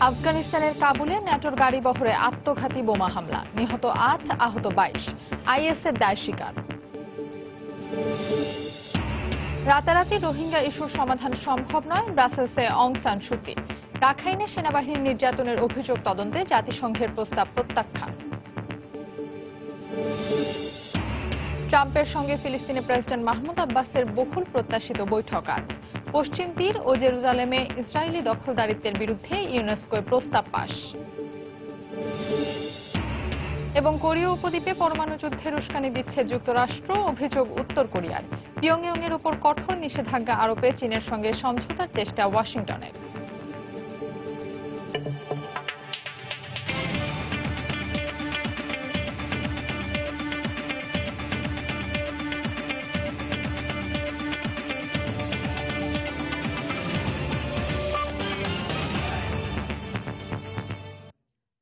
আফগানিস্তানের কাবুলে ন্যাটোর গাড়ি বহরে আত্মঘাতী বোমা হামলা, নিহত ৮, আহত ২২। আইএসের দায় স্বীকার। রাতারাতি রোহিঙ্গা ইস্যুর সমাধান সম্ভব নয়, ব্রাসেলসে অং সান সুচি। রাখাইনে সেনাবাহিনীর নির্যাতনের অভিযোগ তদন্তে জাতিসংঘের প্রস্তাব প্রত্যাখ্যান। ট্রাম্পের সঙ্গে ফিলিস্তিনি প্রেসিডেন্ট মাহমুদ আব্বাসের বহুল প্রত্যাশিত বৈঠক আজ। পশ্চিম তীর ও জেরুজালেমে ইসরায়েলি দখলদারিত্বের বিরুদ্ধে ইউনেস্কোয় প্রস্তাব পাস। এবং কোরীয় উপদ্বীপে পরমাণু যুদ্ধের উস্কানি দিচ্ছে যুক্তরাষ্ট্র, অভিযোগ উত্তর কোরিয়ার। পিয়ংইয়ং এর উপর কঠোর নিষেধাজ্ঞা আরোপে চীনের সঙ্গে সমঝোতার চেষ্টা ওয়াশিংটনের।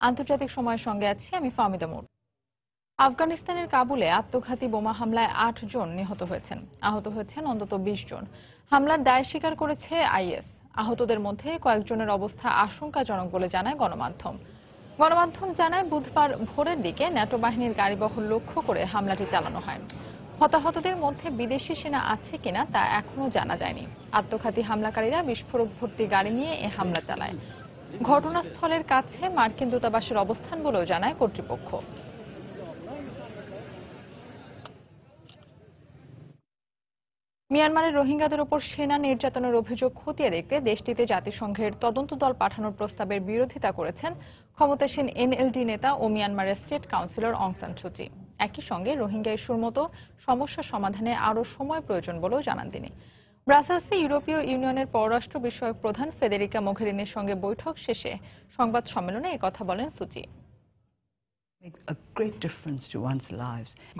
আন্তর্জাতিক সময়ের সঙ্গে আছি আমি ফাহমিদা মুর। আফগানিস্তানের কাবুলে আত্মঘাতী বোমা হামলায় ৮ জন নিহত হয়েছেন, আহত হয়েছেন অন্তত ২০ জন। হামলার দায় স্বীকার করেছে আইএস। আহতদের মধ্যে কয়েকজনের অবস্থা আশঙ্কাজনক বলে জানায় গণমাধ্যম। জানায় বুধবার ভোরের দিকে ন্যাটো বাহিনীর গাড়িবহর লক্ষ্য করে হামলাটি চালানো হয়। হতাহতদের মধ্যে বিদেশি সেনা আছে কিনা তা এখনো জানা যায়নি। আত্মঘাতী হামলাকারীরা বিস্ফোরক ভর্তি গাড়ি নিয়ে এ হামলা চালায়। ঘটনাস্থলের কাছে মার্কিন দূতাবাসের অবস্থান বলেও জানায় কর্তৃপক্ষ। মিয়ানমারের রোহিঙ্গাদের উপর সেনা নির্যাতনের অভিযোগ খতিয়ে দেখতে দেশটিতে জাতিসংঘের তদন্ত দল পাঠানোর প্রস্তাবের বিরোধিতা করেছেন ক্ষমতাসীন এনএলডি নেতা ও মিয়ানমারের স্টেট কাউন্সিলর অং সান সুচি। একই সঙ্গে রোহিঙ্গা ইস্যুর মতো সমস্যা সমাধানে আরও সময় প্রয়োজন বলেও জানান তিনি। ব্রাসেলসে ইউরোপীয় ইউনিয়নের পররাষ্ট্র বিষয়ক প্রধান ফেদেরিকা মোঘেরিনির সঙ্গে বৈঠক শেষে সংবাদ সম্মেলনে একথা বলেন সুচি।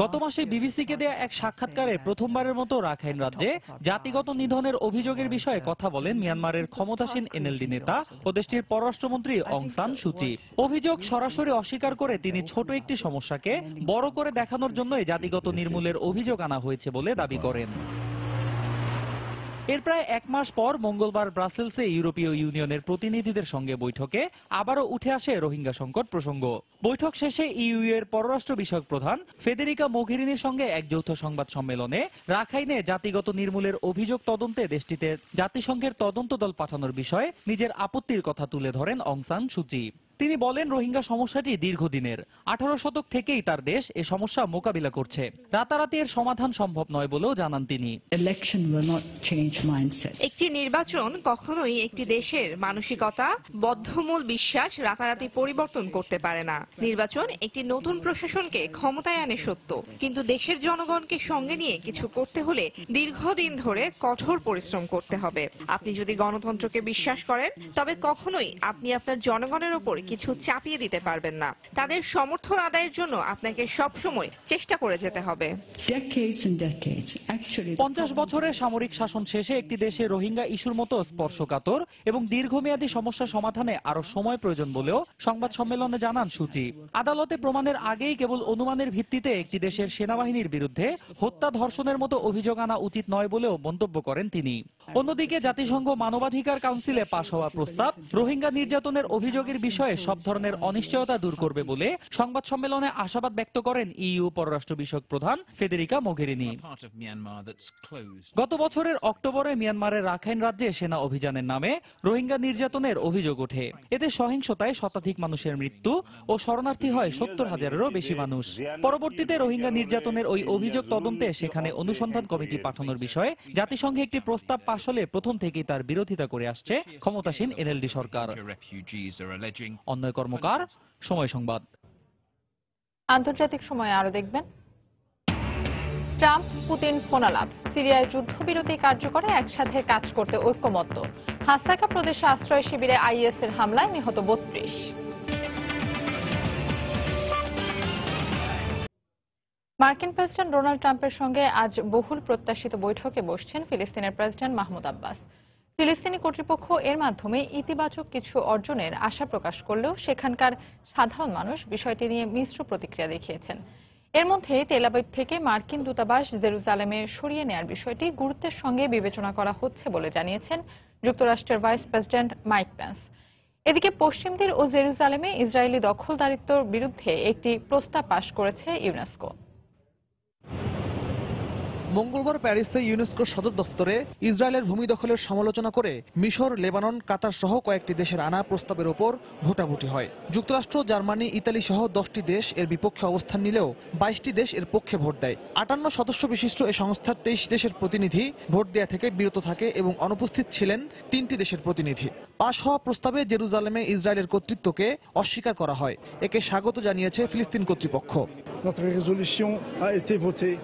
গত মাসে বিবিসিকে দেয়া এক সাক্ষাৎকারে প্রথমবারের মতো রাখাইন রাজ্যে জাতিগত নিধনের অভিযোগের বিষয়ে কথা বলেন মিয়ানমারের ক্ষমতাসীন এনএলডি নেতা ও দেশটির পররাষ্ট্রমন্ত্রী অং সান সুচি। অভিযোগ সরাসরি অস্বীকার করে তিনি ছোট একটি সমস্যাকে বড় করে দেখানোর জন্যই জাতিগত নির্মূলের অভিযোগ আনা হয়েছে বলে দাবি করেন। এর প্রায় এক মাস পর মঙ্গলবার ব্রাসেলসে ইউরোপীয় ইউনিয়নের প্রতিনিধিদের সঙ্গে বৈঠকে আবারও উঠে আসে রোহিঙ্গা সংকট প্রসঙ্গ। বৈঠক শেষে ইইউ এর পররাষ্ট্র বিষয়ক প্রধান ফেদেরিকা মোঘেরিনির সঙ্গে এক যৌথ সংবাদ সম্মেলনে রাখাইনে জাতিগত নির্মূলের অভিযোগ তদন্তে দেশটিতে জাতিসংঘের তদন্ত দল পাঠানোর বিষয়ে নিজের আপত্তির কথা তুলে ধরেন অং সান সুচি। তিনি বলেন, রোহিঙ্গা সমস্যাটি দীর্ঘদিনের। 18 শতক থেকেই তার দেশ এ সমস্যা মোকাবিলা করছে। রাতারাতি এর সমাধান সম্ভব নয় বলেও জানান তিনি। একটি নির্বাচন কখনোই একটি দেশের মানসিকতা, বদ্ধমূল বিশ্বাস রাতারাতি পরিবর্তন করতে পারে না। নির্বাচন একটি নতুন প্রশাসনকে ক্ষমতায় আনে সত্য, কিন্তু দেশের জনগণকে সঙ্গে নিয়ে কিছু করতে হলে দীর্ঘদিন ধরে কঠোর পরিশ্রম করতে হবে। আপনি যদি গণতন্ত্রকে বিশ্বাস করেন, তবে কখনোই আপনি আপনার জনগণের ওপর কিছু চাপিয়ে দিতে পারবেন না। তাদের সমর্থন আদায়ের জন্য আপনাকে সবসময় চেষ্টা করে যেতে হবে। 50 বছরের সামরিক শাসন শেষে একটি দেশে রোহিঙ্গা ইস্যুর মতো স্পর্শকাতর এবং দীর্ঘমেয়াদী সমস্যা সমাধানে আরো সময় প্রয়োজন বলেও সংবাদ সম্মেলনে জানান সুচি। আদালতে প্রমাণের আগেই কেবল অনুমানের ভিত্তিতে একটি দেশের সেনাবাহিনীর বিরুদ্ধে হত্যা, ধর্ষণের মতো অভিযোগ আনা উচিত নয় বলেও মন্তব্য করেন তিনি। অন্যদিকে জাতিসংঘ মানবাধিকার কাউন্সিলে পাশ হওয়া প্রস্তাব রোহিঙ্গা নির্যাতনের অভিযোগের বিষয়ে সব ধরনের অনিশ্চয়তা দূর করবে বলে সংবাদ সম্মেলনে আশাবাদ ব্যক্ত করেন ইইউ পররাষ্ট্র বিষয়ক প্রধান ফেদেরিকা মোঘেরিনি। গত বছরের অক্টোবরে মিয়ানমারের রাখাইন রাজ্যে সেনা অভিযানের নামে রোহিঙ্গা নির্যাতনের অভিযোগ ওঠে। এতে সহিংসতায় শতাধিক মানুষের মৃত্যু ও শরণার্থী হয় 70,000-এরও বেশি মানুষ। পরবর্তীতে রোহিঙ্গা নির্যাতনের ওই অভিযোগ তদন্তে সেখানে অনুসন্ধান কমিটি পাঠানোর বিষয়ে জাতিসংঘে একটি প্রস্তাব পাশ হলে প্রথম থেকেই তার বিরোধিতা করে আসছে ক্ষমতাসীন এনএলডি সরকার। অন্যয় কর্মকার, সময় সংবাদ। আন্তর্জাতিক সময়ে আরো দেখবেন, ট্রাম্প পুতিন ফোনালাপ, সিরিয়ায় যুদ্ধবিরতি কার্যকরে একসাথে কাজ করতে ঐক্যমত্য। হাসাকা প্রদেশে আশ্রয় শিবিরে আইএস এর হামলায় নিহত 32। মার্কিন প্রেসিডেন্ট ডোনাল্ড ট্রাম্পের সঙ্গে আজ বহুল প্রত্যাশিত বৈঠকে বসছেন ফিলিস্তিনের প্রেসিডেন্ট মাহমুদ আব্বাস। ফিলিস্তিনি কর্তৃপক্ষ এর মাধ্যমে ইতিবাচক কিছু অর্জনের আশা প্রকাশ করলেও সেখানকার সাধারণ মানুষ বিষয়টি নিয়ে মিশ্র প্রতিক্রিয়া দেখিয়েছেন। এর মধ্যে তেল আবিব থেকে মার্কিন দূতাবাস জেরুজালেমে সরিয়ে নেওয়ার বিষয়টি গুরুত্বের সঙ্গে বিবেচনা করা হচ্ছে বলে জানিয়েছেন যুক্তরাষ্ট্রের ভাইস প্রেসিডেন্ট মাইক পেন্স। এদিকে পশ্চিম তীর ও জেরুজালেমে ইসরায়েলি দখলদারিত্বের বিরুদ্ধে একটি প্রস্তাব পাশ করেছে ইউনেস্কো। মঙ্গলবার প্যারিসে ইউনেস্কোর সদর দফতরে ইসরায়েলের ভূমি দখলের সমালোচনা করে মিশর, লেবানন, কাতার সহ কয়েকটি দেশের আনা প্রস্তাবের ওপর ভোটাভুটি হয়। যুক্তরাষ্ট্র, জার্মানি, ইতালি সহ 10টি দেশ এর বিপক্ষে অবস্থান নিলেও 22টি দেশ এর পক্ষে ভোট দেয়। 58 সদস্য বিশিষ্ট এ সংস্থার 23 দেশের প্রতিনিধি ভোট দেয়া থেকে বিরত থাকে এবং অনুপস্থিত ছিলেন 3টি দেশের প্রতিনিধি। পাশ হওয়া প্রস্তাবে জেরুজালেমে ইসরায়েলের কর্তৃত্বকে অস্বীকার করা হয়। একে স্বাগত জানিয়েছে ফিলিস্তিন কর্তৃপক্ষ।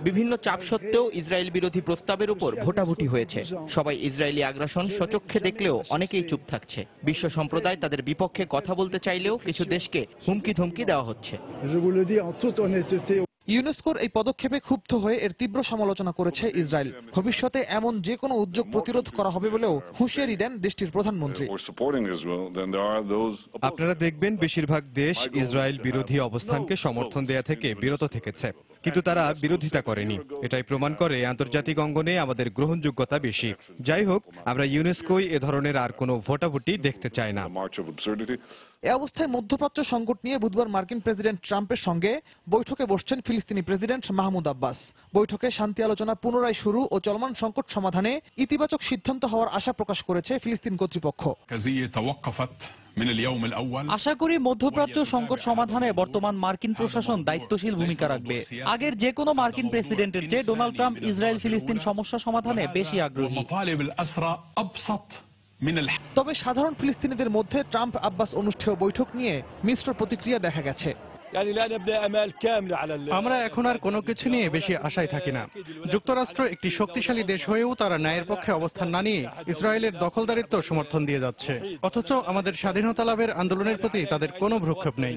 বিভিন্ন চাপ সত্ত্বেও ইসরায়েল বিরোধী প্রস্তাবের উপর ভোটাভুটি হয়েছে। সবাই ইসরায়েলি আগ্রাসন স্বচক্ষে দেখলেও অনেকেই চুপ থাকছে। বিশ্ব সম্প্রদায় তাদের বিপক্ষে কথা বলতে চাইলেও কিছু দেশকে হুমকি ধমকি দেওয়া হচ্ছে। ইউনেস্কোর এই পদক্ষেপে ক্ষুব্ধ হয়ে এর তীব্র সমালোচনা করেছে ইসরায়েল। ভবিষ্যতে এমন যে কোনো উদ্যোগ প্রতিরোধ করা হবে বলেও হুঁশিয়ারি দেন দেশটির প্রধানমন্ত্রী। আপনারা দেখবেন বেশিরভাগ দেশ ইসরায়েল বিরোধী অবস্থানকে সমর্থন দেয়া থেকে বিরত থেকেছে, কিন্তু তারা বিরোধিতা করেনি। এটাই প্রমাণ করে আন্তর্জাতিক অঙ্গনে আমাদের গ্রহণযোগ্যতা বেশি। যাই হোক, আমরা ইউনেস্কোয় এ ধরনের আর কোনো ভোটাভুটি দেখতে চাই না। এ অবস্থায় মধ্যপ্রাচ্য সংকট নিয়ে বুধবার মার্কিন প্রেসিডেন্ট ট্রাম্পের সঙ্গে বৈঠকে বসছেন ফিলিস্তিনি প্রেসিডেন্ট মাহমুদ আব্বাস। বৈঠকে শান্তি আলোচনা পুনরায় শুরু ও চলমান সংকট সমাধানে ইতিবাচক সিদ্ধান্ত হওয়ার আশা প্রকাশ করেছে ফিলিস্তিন কর্তৃপক্ষ। আশা করি মধ্যপ্রাচ্য সংকট সমাধানে বর্তমান মার্কিন প্রশাসন দায়িত্বশীল ভূমিকা রাখবে। আগের যে কোনো মার্কিন প্রেসিডেন্টের চেয়ে ডোনাল্ড ট্রাম্প ইসরায়েল ফিলিস্তিন সমস্যা সমাধানে বেশি আগ্রহী। তবে সাধারণ ফিলিস্তিনিদের মধ্যে ট্রাম্প আব্বাস অনুষ্ঠেয় বৈঠক নিয়ে মিশ্র প্রতিক্রিয়া দেখা গেছে। আমরা এখন আর কোনো কিছু নিয়ে বেশি আশায় থাকি না। যুক্তরাষ্ট্র একটি শক্তিশালী দেশ হয়েও তারা ন্যায়ের পক্ষে অবস্থান না নিয়ে ইসরায়েলের দখলদারিত্ব সমর্থন দিয়ে যাচ্ছে, অথচ আমাদের স্বাধীনতা লাভের আন্দোলনের প্রতি তাদের কোনো ভ্রুক্ষেপ নেই।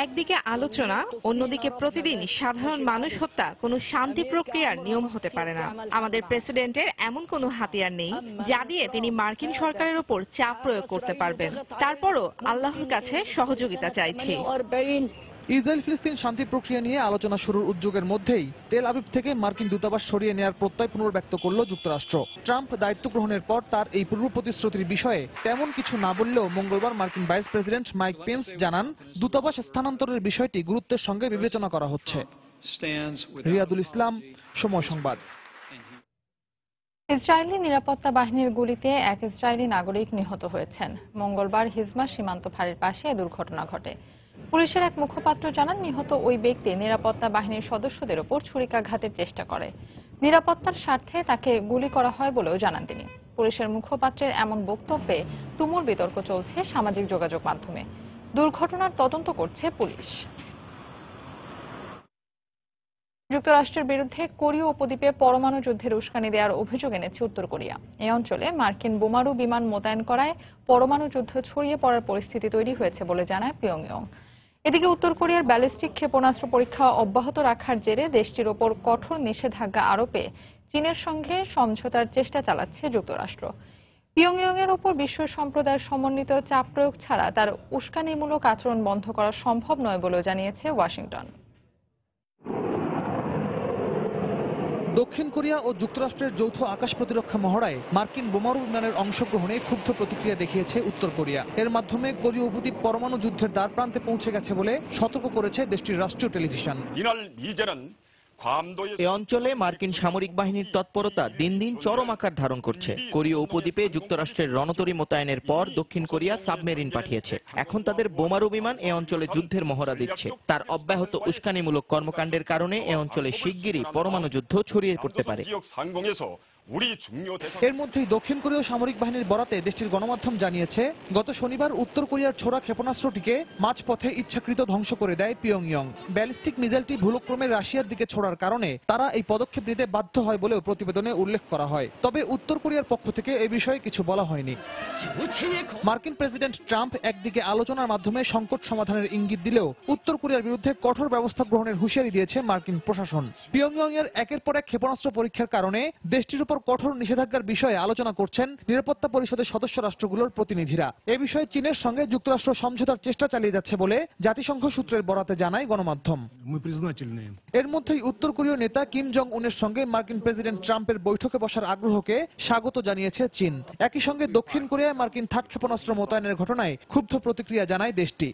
একদিকে আলোচনা, অন্যদিকে প্রতিদিন সাধারণ মানুষ হত্যা কোনো শান্তি প্রক্রিয়ার নিয়ম হতে পারে না। আমাদের প্রেসিডেন্টের এমন কোনো হাতিয়ার নেই যা দিয়ে তিনি মার্কিন সরকারের উপর চাপ প্রয়োগ করতে পারবেন। তারপরও আল্লাহর কাছে সহযোগিতা চাইছি। ইসরায়েল ফিলিস্তিন শান্তি প্রক্রিয়া নিয়ে আলোচনা শুরুর উদ্যোগের মধ্যেই তেল আবিব থেকে মার্কিন দূতাবাস সরিয়ে নেওয়ার প্রত্যয় পুনর্ব্যক্ত করল যুক্তরাষ্ট্র। ট্রাম্প দায়িত্ব গ্রহণের পর তার এই পূর্ব প্রতিশ্রুতির বিষয়ে তেমন কিছু না বললেও মঙ্গলবার মার্কিন ভাইস প্রেসিডেন্ট মাইক পেন্স জানান, দূতাবাস স্থানান্তরের বিষয়টি গুরুত্বের সঙ্গে বিবেচনা করা হচ্ছে। রিয়াদুল ইসলাম, সময় সংবাদ। ইসরায়েলি নিরাপত্তা বাহিনীর গুলিতে এক ইসরায়েলি নাগরিক নিহত হয়েছেন। মঙ্গলবার হিজমা সীমান্ত ফাঁড়ির পাশে এ দুর্ঘটনা ঘটে। পুলিশের এক মুখপাত্র জানান, নিহত ওই ব্যক্তি নিরাপত্তা বাহিনীর সদস্যদের ওপর ছুরিকাঘাতের চেষ্টা করে। নিরাপত্তার স্বার্থে তাকে গুলি করা হয় বলেও জানান তিনি। পুলিশের মুখপাত্রের এমন বক্তব্যে তুমুল বিতর্ক চলছে সামাজিক যোগাযোগ মাধ্যমে। দুর্ঘটনার তদন্ত করছে পুলিশ। যুক্তরাষ্ট্রের বিরুদ্ধে কোরীয় উপদ্বীপে পরমাণু যুদ্ধের উস্কানি দেওয়ার অভিযোগ এনেছে উত্তর কোরিয়া। এই অঞ্চলে মার্কিন বোমারু বিমান মোতায়েন করায় পরমাণু যুদ্ধ ছড়িয়ে পড়ার পরিস্থিতি তৈরি হয়েছে বলে জানায় পিয়ংইয়ং। এদিকে উত্তর কোরিয়ার ব্যালিস্টিক ক্ষেপণাস্ত্র পরীক্ষা অব্যাহত রাখার জেরে দেশটির ওপর কঠোর নিষেধাজ্ঞা আরোপে চীনের সঙ্গে সমঝোতার চেষ্টা চালাচ্ছে যুক্তরাষ্ট্র। পিয়ংইয়ং এর ওপর বিশ্ব সম্প্রদায়ের সমন্বিত চাপ প্রয়োগ ছাড়া তার উস্কানিমূলক আচরণ বন্ধ করা সম্ভব নয় বলেও জানিয়েছে ওয়াশিংটন। দক্ষিণ কোরিয়া ও যুক্তরাষ্ট্রের যৌথ আকাশ প্রতিরক্ষা মহড়ায় মার্কিন বোমারু বিমানের অংশগ্রহণে ক্ষুব্ধ প্রতিক্রিয়া দেখিয়েছে উত্তর কোরিয়া। এর মাধ্যমে কোরীয় উপদ্বীপ পরমাণু যুদ্ধের দ্বার প্রান্তে পৌঁছে গেছে বলে সতর্ক করেছে দেশটির রাষ্ট্রীয় টেলিভিশন। এ অঞ্চলে মার্কিন সামরিক বাহিনীর তৎপরতা দিন দিন চরম আকার ধারণ করছে। কোরীয় উপদ্বীপে যুক্তরাষ্ট্রের রণতরী মোতায়েনের পর দক্ষিণ কোরিয়া সাবমেরিন পাঠিয়েছে। এখন তাদের বোমারু বিমান এ অঞ্চলে যুদ্ধের মহড়া দিচ্ছে। তার অব্যাহত উস্কানিমূলক কর্মকাণ্ডের কারণে এ অঞ্চলে শিগগিরই পরমাণু যুদ্ধ ছড়িয়ে পড়তে পারে। এর মধ্যেই দক্ষিণ কোরীয় সামরিক বাহিনীর বরাতে দেশটির গণমাধ্যম জানিয়েছে, গত শনিবার উত্তর কোরিয়ার ছোড়া ক্ষেপণাস্ত্রটিকে মাঝপথে ইচ্ছাকৃত ধ্বংস করে দেয় পিয়ংইয়ং। ব্যালিস্টিক মিসাইলটি ভুলক্রমে রাশিয়ার দিকে ছোড়ার কারণে তারা এই পদক্ষেপ নিতে বাধ্য হয় বলেও প্রতিবেদনে উল্লেখ করা হয়। তবে উত্তর কোরিয়ার পক্ষ থেকে এ বিষয়ে কিছু বলা হয়নি। মার্কিন প্রেসিডেন্ট ট্রাম্প একদিকে আলোচনার মাধ্যমে সংকট সমাধানের ইঙ্গিত দিলেও উত্তর কোরিয়ার বিরুদ্ধে কঠোর ব্যবস্থা গ্রহণের হুঁশিয়ারি দিয়েছে মার্কিন প্রশাসন। পিয়ংইয়ং এর একের পর এক ক্ষেপণাস্ত্র পরীক্ষার কারণে দেশটির উপর কঠোর নিষেধাজ্ঞার বিষয়ে আলোচনা করছেন নিরাপত্তা পরিষদের সদস্য রাষ্ট্রগুলোর প্রতিনিধিরা। এ বিষয়ে চীনের সঙ্গে যুক্তরাষ্ট্র সমঝোতার চেষ্টা চালিয়ে যাচ্ছে বলে জাতিসংঘ সূত্রের বরাতে জানায় গণমাধ্যম। এর মধ্যেই উত্তর কোরীয় নেতা কিম জং উনের সঙ্গে মার্কিন প্রেসিডেন্ট ট্রাম্পের বৈঠকে বসার আগ্রহকে স্বাগত জানিয়েছে চীন। একই সঙ্গে দক্ষিণ কোরিয়ায় মার্কিন থার্ড ক্ষেপণাস্ত্র মোতায়েনের ঘটনায় ক্ষুব্ধ প্রতিক্রিয়া জানায় দেশটি।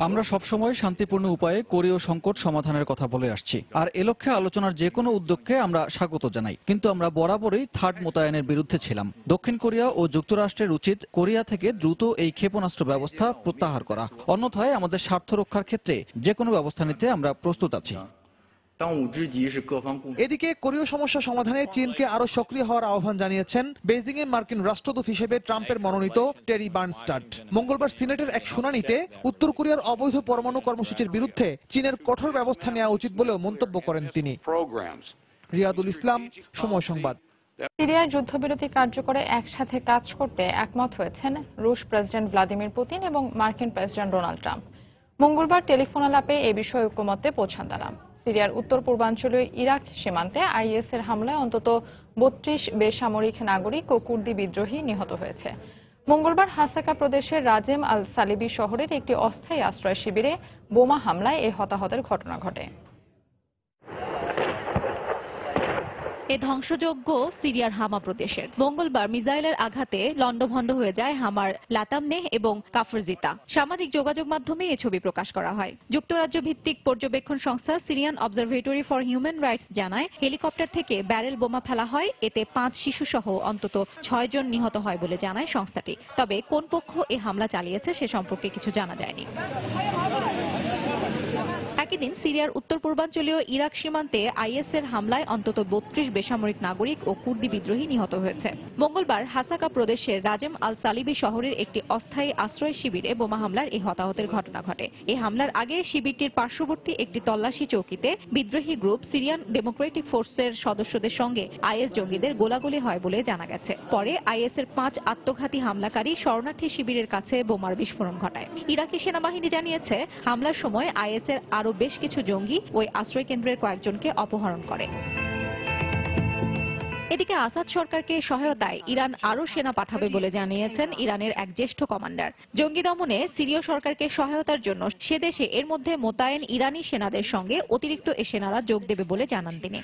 আমরা সবসময় শান্তিপূর্ণ উপায়ে কোরীয় সংকট সমাধানের কথা বলে আসছি, আর এ লক্ষ্যে আলোচনার যে কোনো উদ্যোগকে আমরা স্বাগত জানাই। কিন্তু আমরা বরাবরই থার্ড মোতায়েনের বিরুদ্ধে ছিলাম। দক্ষিণ কোরিয়া ও যুক্তরাষ্ট্রের উচিত কোরিয়া থেকে দ্রুত এই ক্ষেপণাস্ত্র ব্যবস্থা প্রত্যাহার করা, অন্যথায় আমাদের স্বার্থ রক্ষার ক্ষেত্রে যে কোনো ব্যবস্থা নিতে আমরা প্রস্তুত আছি। এদিকে কোরীয় সমস্যা সমাধানে চীনকে আরো সক্রিয় হওয়ার আহ্বান জানিয়েছেন বেইজিং এ মার্কিন রাষ্ট্রদূত হিসেবে ট্রাম্পের মনোনীত টেরি বার্নস্টাড। মঙ্গলবার সিনেটের এক শুনানিতে উত্তর কোরিয়ার অবৈধ পরমাণু কর্মসূচির বিরুদ্ধে চীনের কঠোর ব্যবস্থা নেওয়া উচিত বলেও মন্তব্য করেন তিনি। রিয়াদুল ইসলাম, সময় সংবাদ। সিরিয়ায় যুদ্ধবিরতি কার্যকরে একসাথে কাজ করতে একমত হয়েছেন রুশ প্রেসিডেন্ট ভ্লাদিমির পুতিন এবং মার্কিন প্রেসিডেন্ট ডোনাল্ড ট্রাম্প। মঙ্গলবার টেলিফোন আলাপে এ বিষয়ে ঐকমত্যে পৌঁছান তারা। সিরিয়ার উত্তর পূর্বাঞ্চলীয় ইরাক সীমান্তে আইএস এর হামলায় অন্তত ৩২ বেসামরিক নাগরিক ও কুর্দি বিদ্রোহী নিহত হয়েছে। মঙ্গলবার হাসাকা প্রদেশের রাজেম আল সালিবি শহরের একটি অস্থায়ী আশ্রয় শিবিরে বোমা হামলায় এই হতাহতের ঘটনা ঘটে। এ ধ্বংসযজ্ঞ সিরিয়ার হামা প্রদেশের। মঙ্গলবার মিসাইলের আঘাতে লন্ডভন্ড হয়ে যায় হামার লাতামনেহ এবং কাফরজিতা। সামাজিক যোগাযোগ মাধ্যমে এই ছবি প্রকাশ করা হয়। যুক্তরাজ্য ভিত্তিক পর্যবেক্ষণ সংস্থা Syrian observatory for human rights জানায়, হেলিকপ্টার থেকে ব্যারেল বোমা ফেলা হয়, এতে 5 শিশু সহ অন্তত 6 জন নিহত হয় বলে জানায় সংস্থাটি। তবে কোন পক্ষ এ হামলা চালিয়েছে সে সম্পর্কে কিছু জানা যায়নি। একই দিন সিরিয়ার উত্তর পূর্বাঞ্চলীয় ইরাক সীমান্তে আইএস এর হামলায় অন্তত 32 বেসামরিক নাগরিক ও কুর্দি বিদ্রোহী নিহত হয়েছে। মঙ্গলবার হাসাকা প্রদেশের রাজেম আল সালিবি শহরের একটি অস্থায়ী আশ্রয় শিবিরে বোমা হামলার এই হতাহতের ঘটনা ঘটে। এই হামলার আগে শিবিরটির পার্শ্ববর্তী একটি তল্লাশি চৌকিতে বিদ্রোহী গ্রুপ সিরিয়ান ডেমোক্রেটিক ফোর্সের সদস্যদের সঙ্গে আইএস জঙ্গিদের গোলাগুলি হয় বলে জানা গেছে। পরে আইএস এর 5 আত্মঘাতী হামলাকারী শরণার্থী শিবিরের কাছে বোমার বিস্ফোরণ ঘটায়। ইরাকি সেনাবাহিনী জানিয়েছে, হামলার সময় আইএস এর আরো বেশ কিছু জঙ্গি ওই আশ্রয় কেন্দ্রের কয়েকজনকে অপহরণ করে। এদিকে আসাদ সরকারকে সহায়তায় ইরান আরও সেনা পাঠাবে বলে জানিয়েছেন ইরানের এক জ্যেষ্ঠ কমান্ডার। জঙ্গি দমনে সিরীয় সরকারকে সহায়তার জন্য সে দেশে এর মধ্যে মোতায়েন ইরানি সেনাদের সঙ্গে অতিরিক্ত এ সেনারা যোগ দেবে বলে জানান তিনি।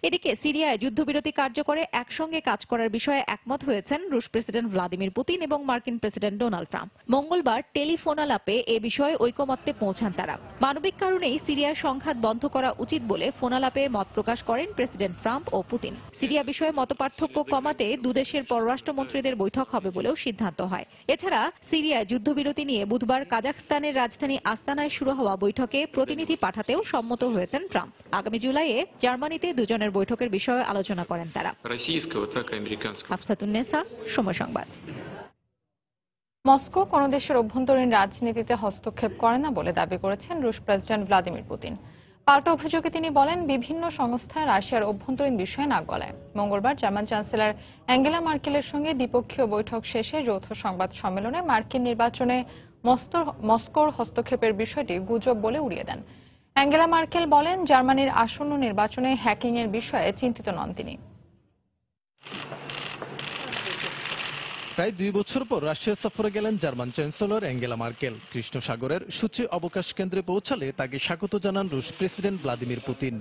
এদিকে সিরিয়ায় যুদ্ধবিরতি কার্যকরে একসঙ্গে কাজ করার বিষয়ে একমত হয়েছেন রুশ প্রেসিডেন্ট ভ্লাদিমির পুতিন এবং মার্কিন প্রেসিডেন্ট ডোনাল্ড ট্রাম্প। মঙ্গলবার টেলিফোন আলাপে এ বিষয়ে ঐকমত্যে পৌঁছান তারা। মানবিক কারণেই সিরিয়ার সংঘাত বন্ধ করা উচিত বলে ফোনালাপে মত প্রকাশ করেন প্রেসিডেন্ট ট্রাম্প ও পুতিন। সিরিয়া বিষয়ে মতপার্থক্য কমাতে দুদেশের পররাষ্ট্রমন্ত্রীদের বৈঠক হবে বলেও সিদ্ধান্ত হয়। এছাড়া সিরিয়ায় যুদ্ধবিরতি নিয়ে বুধবার কাজাখস্তানের রাজধানী আস্তানায় শুরু হওয়া বৈঠকে প্রতিনিধি পাঠাতেও সম্মত হয়েছেন ট্রাম্প। আগামী জুলাইয়ে জার্মানিতে দুজনের বৈঠকের বিষয়ে আলোচনা করেন তারা। হাফসাতুন্নেসা, সময় সংবাদ। মস্কো কোন দেশের অভ্যন্তরীণ রাজনীতিতে হস্তক্ষেপ করে না বলে দাবি করেছেন রুশ প্রেসিডেন্ট ভ্লাদিমির পুতিন। পাল্টা অভিযোগে তিনি বলেন, বিভিন্ন সংস্থা রাশিয়ার অভ্যন্তরীণ বিষয়ে নাক গলায়। মঙ্গলবার জার্মান চ্যান্সেলর অ্যাঙ্গেলা মার্কেলের সঙ্গে দ্বিপক্ষীয় বৈঠক শেষে যৌথ সংবাদ সম্মেলনে মার্কিন নির্বাচনে মস্কোর হস্তক্ষেপের বিষয়টি গুজব বলে উড়িয়ে দেন। অ্যাঙ্গেলা মার্কেল বলেন, জার্মানির আসন্ন নির্বাচনে হ্যাকিং এর বিষয়ে চিন্তিত নন তিনি। প্রায় 2 বছর পর রাশিয়া সফরে গেলেন German chancellor Angela Markle. Krishna সাগরের সুচি অবকাশ কেন্দ্রে পৌঁছালে তাকে স্বাগত জানান রুশ president Vladimir Putin.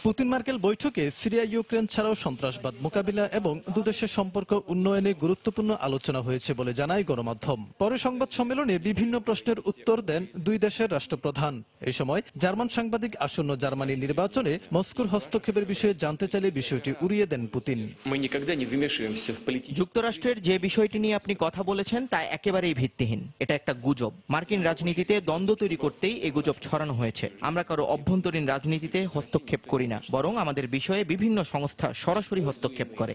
Putin Markle বৈঠকে সিরিয়া ইউক্রেন ছাড়াও সন্ত্রাসবাদ মোকাবিলা এবং দুদেশের সম্পর্ক উন্নয়নে গুরুত্বপূর্ণ আলোচনা হয়েছে বলে জানায় গণমাধ্যম। পরে সংবাদ সম্মেলনে বিভিন্ন প্রশ্নের উত্তর দেন দুই দেশের রাষ্ট্রপ্রধান। এই সময় জার্মান সাংবাদিক আসন্ন জার্মানি নির্বাচনে মস্কোর হস্তক্ষেপের বিষয়ে জানতে চাইলে বিষয়টি উড়িয়ে দেন পুতিন। যুক্তরাষ্ট্রের যে বিষয়টি নিয়ে আপনি কথা বলেছেন তা একেবারেই ভিত্তিহীন। এটা একটা গুজব। মার্কিন রাজনীতিতে দ্বন্দ্ব তৈরি করতেই এই গুজব ছড়ানো হয়েছে। আমরা কারো অভ্যন্তরীণ রাজনীতিতে হস্তক্ষেপ করি না, বরং আমাদের বিষয়ে বিভিন্ন সংস্থা সরাসরি হস্তক্ষেপ করে।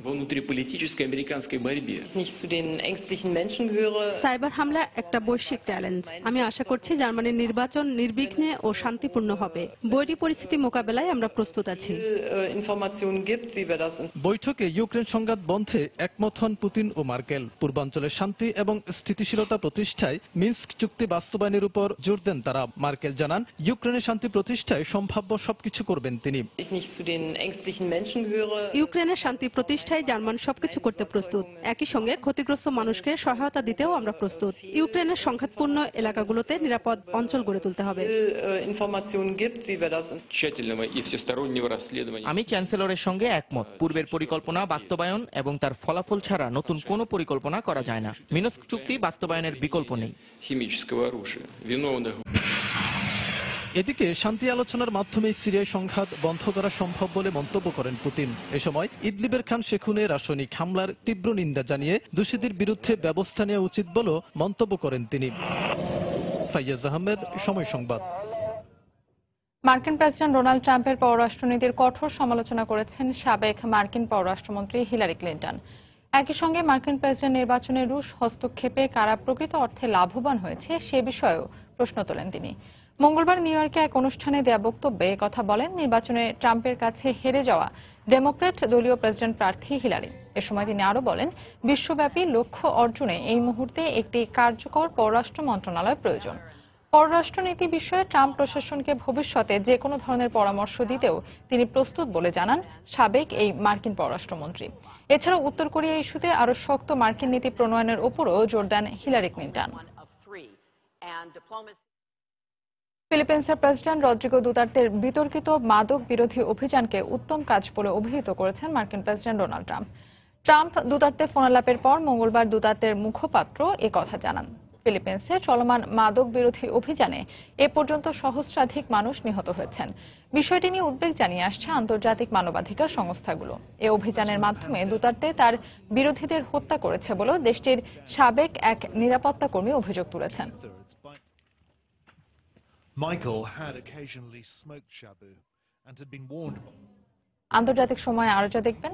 সাইবার হামলা একটা বৈশ্বিক চ্যালেঞ্জ। আমি আশা করছি জার্মানির নির্বাচন নির্বিঘ্নে ও শান্তিপূর্ণ হবে। বৈরী পরিস্থিতি মোকাবেলায় আমরা প্রস্তুত আছি। বৈঠকে ইউক্রেন সংঘাত বন্ধে একমত হন পুতিন ও মার্কেল। পূর্বাঞ্চলের শান্তি এবং স্থিতিশীলতা প্রতিষ্ঠায় মিন্স্ক চুক্তি বাস্তবায়নের উপর জোর দেন তারা। মার্কেল জানান, ইউক্রেনের শান্তি প্রতিষ্ঠায় সম্ভাব্য সবকিছু করবেন তিনি। nicht zu den ängstlichen Menschen gehöre. ইউক্রেনের শান্তি প্রতিষ্ঠায় জার্মান সবকিছু করতে প্রস্তুত। একই সঙ্গে ক্ষতিগ্রস্ত মানুষকে সহায়তা দিতেও আমরা প্রস্তুত। ইউক্রেনের সংঘাতপূর্ণ এলাকাগুলোতে নিরাপদ অঞ্চল গড়ে তুলতে হবে। Informationen gibt, wie wir das тщательного и всестороннего расследования. আমি চ্যান্সেলরের সঙ্গে একমত। পূর্বের পরিকল্পনা বাস্তবায়ন এবং তার ফলাফল ছাড়া নতুন কোনো পরিকল্পনা করা যায় না। মিনস্ক চুক্তি বাস্তবায়নের বিকল্প নেই। Химического оружия, виновных. এদিকে শান্তি আলোচনার মাধ্যমে সিরিয়ায় সংঘাত বন্ধ করা সম্ভব বলে মন্তব্য করেন পুতিন। এ সময় ইদলিবের খান শেখুনে রাসায়নিক হামলার তীব্র নিন্দা জানিয়ে দোষীদের বিরুদ্ধে ব্যবস্থা নেওয়া উচিত বলেও মন্তব্য করেন তিনি। ফাইয়াজ আহমেদ, সময় সংবাদ। মার্কিন প্রেসিডেন্ট ডোনাল্ড ট্রাম্পের পররাষ্ট্রনীতির কঠোর সমালোচনা করেছেন সাবেক মার্কিন পররাষ্ট্রমন্ত্রী হিলারি ক্লিন্টন। একই সঙ্গে মার্কিন প্রেসিডেন্ট নির্বাচনে রুশ হস্তক্ষেপে কারা প্রকৃত অর্থে লাভবান হয়েছে সে বিষয়েও প্রশ্ন তোলেন তিনি। মঙ্গলবার নিউ ইয়র্কে এক অনুষ্ঠানে দেয়া বক্তব্যে কথা বলেন নির্বাচনে ট্রাম্পের কাছে হেরে যাওয়া ডেমোক্র্যাট দলীয় প্রেসিডেন্ট প্রার্থী হিলারি। এ সময় তিনি আরো বলেন, বিশ্বব্যাপী লক্ষ্য অর্জনে এই মুহূর্তে একটি কার্যকর পররাষ্ট্র মন্ত্রণালয় প্রয়োজন। পররাষ্ট্রনীতি বিষয়ে ট্রাম্প প্রশাসনকে ভবিষ্যতে যে কোনো ধরনের পরামর্শ দিতেও তিনি প্রস্তুত বলে জানান সাবেক এই মার্কিন পররাষ্ট্রমন্ত্রী। এছাড়াও উত্তর কোরিয়া ইস্যুতে আরো শক্ত মার্কিন নীতি প্রণয়নের উপরও জোর দেন হিলারি ক্লিন্টন। ফিলিপিন্সের প্রেসিডেন্ট রদ্রিগো দুতার্তের বিতর্কিত মাদক বিরোধী অভিযানকে উত্তম কাজ বলে অভিহিত করেছেন মার্কিন president Donald Trump. Trump Duterte ফোনালাপের পর মঙ্গলবার দুতার্তের মুখপাত্র কথা জানান। ফিলিপিন্সে চলমান মাদক বিরোধী অভিযানে এ পর্যন্ত সহস্রাধিক মানুষ নিহত হয়েছেন। বিষয়টি নিয়ে উদ্বেগ জানিয়ে আসছে আন্তর্জাতিক মানবাধিকার সংস্থাগুলো। এ অভিযানের মাধ্যমে দুতার্তে তার বিরোধীদের হত্যা করেছে বলেও দেশটির সাবেক এক নিরাপত্তা কর্মী অভিযোগ তুলেছেন। Michael had occasionally smoked shabu and had been warned. আন্তর্জাতিক সময় আরো যা দেখবেন,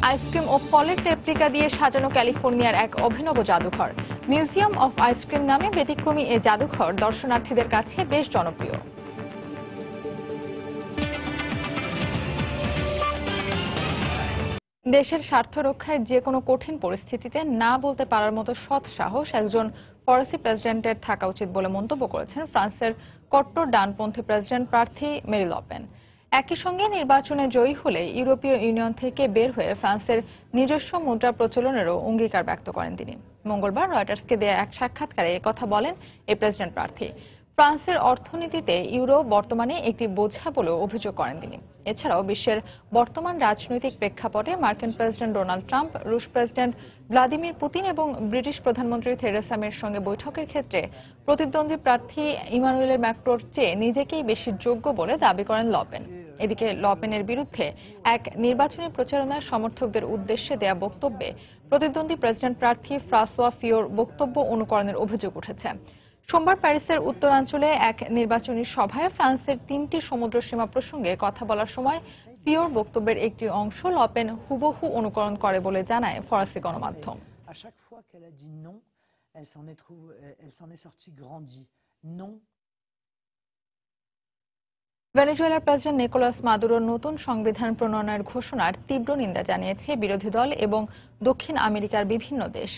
আইসক্রিম ও ফলের টেপ্রিকা দিয়ে সাজানো ক্যালিফোর্নিয়ার এক অভিনব জাদুঘর। মিউজিয়াম অফ আইসক্রিম নামে ব্যতিক্রমী এই জাদুঘর দর্শনার্থীদের কাছে বেশ জনপ্রিয়। দেশের স্বার্থ রক্ষায় যে কোনো কঠিন পরিস্থিতিতে না বলতে পারার মতো সৎ সাহস একজন ফরাসি প্রেসিডেন্টের থাকা উচিত বলে মন্তব্য করেছেন ফ্রান্সের কট্টর ডানপন্থী প্রেসিডেন্ট প্রার্থী মেরি লপেন। একই সঙ্গে নির্বাচনে জয়ী হলে ইউরোপীয় ইউনিয়ন থেকে বের হয়ে ফ্রান্সের নিজস্ব মুদ্রা প্রচলনেরও অঙ্গীকার ব্যক্ত করেন তিনি। মঙ্গলবার রয়টার্সকে দেয়া এক সাক্ষাৎকারে একথা বলেন এই প্রেসিডেন্ট প্রার্থী। ফ্রান্সের অর্থনীতিতে ইউরো বর্তমানে একটি বোঝা বলেও অভিযোগ করেন তিনি। এছাড়াও বিশ্বের বর্তমান রাজনৈতিক প্রেক্ষাপটে মার্কিন প্রেসিডেন্ট ডোনাল্ড ট্রাম্প, রুশ প্রেসিডেন্ট ভ্লাদিমির পুতিন এবং ব্রিটিশ প্রধানমন্ত্রী থেরেসা মের সঙ্গে বৈঠকের ক্ষেত্রে প্রতিদ্বন্দ্বী প্রার্থী ইমানুয়েল ম্যাক্রোর চেয়ে নিজেকেই বেশি যোগ্য বলে দাবি করেন লপেন। এদিকে লপেনের বিরুদ্ধে এক নির্বাচনী প্রচারণার সমর্থকদের উদ্দেশ্যে দেয়া বক্তব্যে প্রতিদ্বন্দ্বী প্রেসিডেন্ট প্রার্থী ফ্রাঁসোয়া ফিওর বক্তব্য অনুকরণের অভিযোগ উঠেছে। সোমবার প্যারিসের উত্তরাঞ্চলে এক নির্বাচনী সভায় ফ্রান্সের 3টি সমুদ্র সীমা প্রসঙ্গে কথা বলার সময় ফিওর বক্তব্যের একটি অংশ লপেন হুবহু অনুকরণ করে বলে জানায় ফরাসি গণমাধ্যম। ভেনেজুয়েলার প্রেসিডেন্ট নিকোলাস মাদুরোর নতুন সংবিধান প্রণয়নের ঘোষণার তীব্র নিন্দা জানিয়েছে বিরোধী দল এবং দক্ষিণ আমেরিকার বিভিন্ন দেশ।